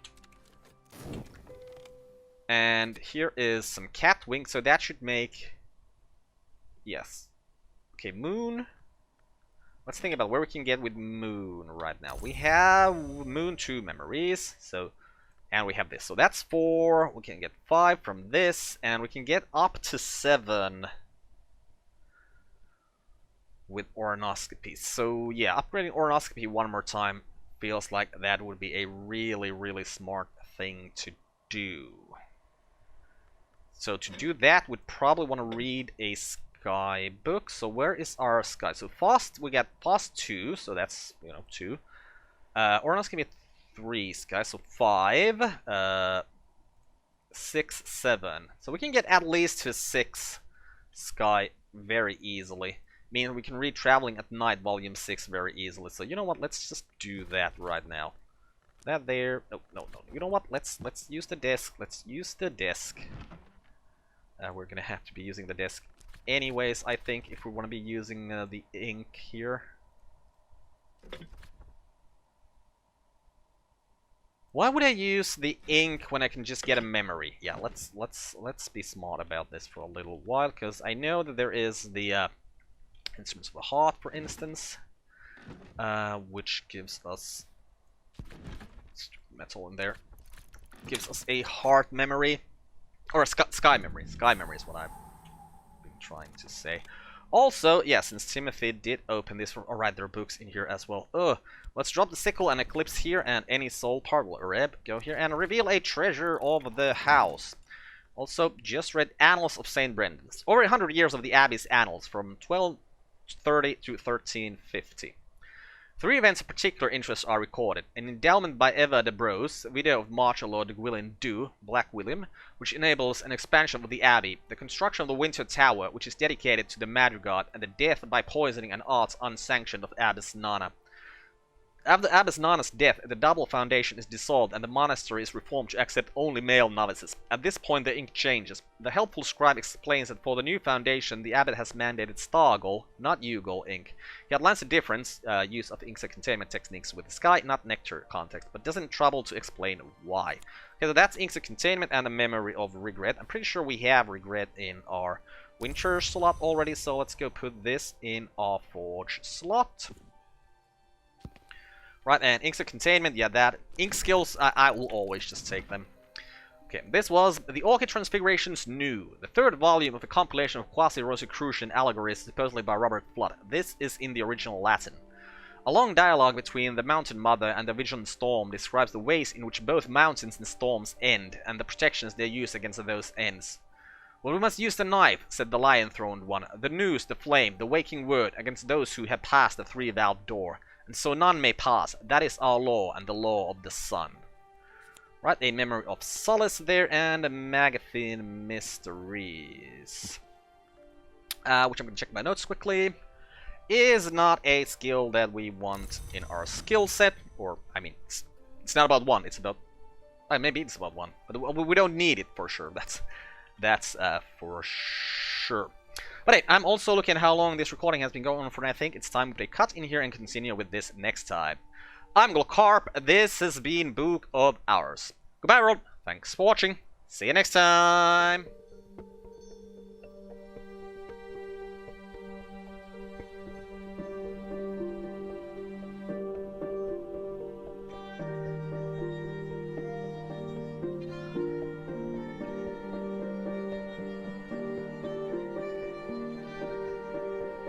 And here is some cat wings, so that should make... Yes. Okay, moon. Let's think about where we can get with moon right now. We have moon 2 memories, so... And we have this, so that's 4. We can get 5 from this, and we can get up to 7 with ornoscopy. So yeah, upgrading ornoscopy one more time feels like that would be a really, really smart thing to do. So to do that, we'd probably want to read a sky book. So where is our sky? So fast, we got fast 2, so that's, you know, 2. Ornoscopy 3 sky, so 5, 6, 7. So we can get at least to 6 sky very easily. Meaning we can read Traveling at Night Volume 6 very easily. So you know what, let's just do that right now. That there, no. You know what, let's use the desk. Let's use the desk. We're gonna have to be using the desk anyways, I think, if we want to be using the ink here. Why would I use the ink when I can just get a memory? Yeah, let's be smart about this for a little while, because I know that there is the Instruments of the Heart, for instance, which gives us metal in there. Gives us a heart memory. Or a sky memory. Sky memory is what I've been trying to say. Also, yeah, since Timothy did open this, alright, there are books in here as well. Let's drop the sickle and eclipse here, and any soul part will go here and reveal a treasure of the house. Also, just read Annals of St. Brendan's. Over 100 years of the Abbey's annals, from 1230 to 1350. 3 events of particular interest are recorded. An endowment by Eva de Brose, widow of Marshal Lord Gwilyn Dhu, Black William, which enables an expansion of the Abbey, the construction of the Winter Tower, which is dedicated to the Madrigal, and the death by poisoning and arts unsanctioned of Abbess Nana. After Abbess Nana's death, the double foundation is dissolved and the monastery is reformed to accept only male novices. At this point the ink changes. The helpful scribe explains that for the new foundation the abbot has mandated Stargol, not Ugol ink. He outlines the difference, use of ink containment techniques with the sky, not nectar context, but doesn't trouble to explain why. Okay, so that's ink containment and the memory of regret. I'm pretty sure we have regret in our winter slot already, so let's go put this in our forge slot. Right, and inks of containment, yeah, that. Ink skills, I will always just take them. Okay, this was The Orchid Transfigurations New, the 3rd volume of a compilation of quasi-Rosicrucian allegories, supposedly by Robert Flood. This is in the original Latin. A long dialogue between the Mountain Mother and the Vigilant Storm describes the ways in which both mountains and storms end, and the protections they use against those ends. Well, we must use the knife, said the lion-throned one, the noose, the flame, the waking word, against those who have passed the 3-valved door. And so none may pass. That is our law, and the law of the sun. Right, a memory of solace there, and a Magathine Mysteries. Which I'm going to check my notes quickly. Is not a skill that we want in our skill set. Or, I mean, it's not about 1, it's about... maybe it's about 1. But we don't need it for sure. That's for sure. But hey, I'm also looking at how long this recording has been going on for, and I think it's time to cut in here and continue with this next time. I'm Uncle Carp, this has been Book of Hours. Goodbye, world. Thanks for watching. See you next time.